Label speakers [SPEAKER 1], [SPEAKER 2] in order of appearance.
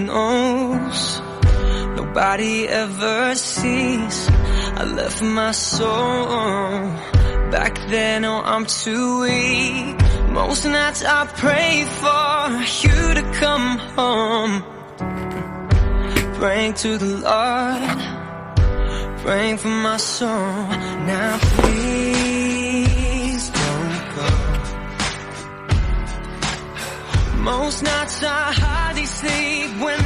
[SPEAKER 1] knows, nobody ever sees. I left my soul back then, oh, I'm too weak. Most nights I pray for you to come home, praying to the Lord, praying for my soul. Now please don't go. Most nights I hardly sleep when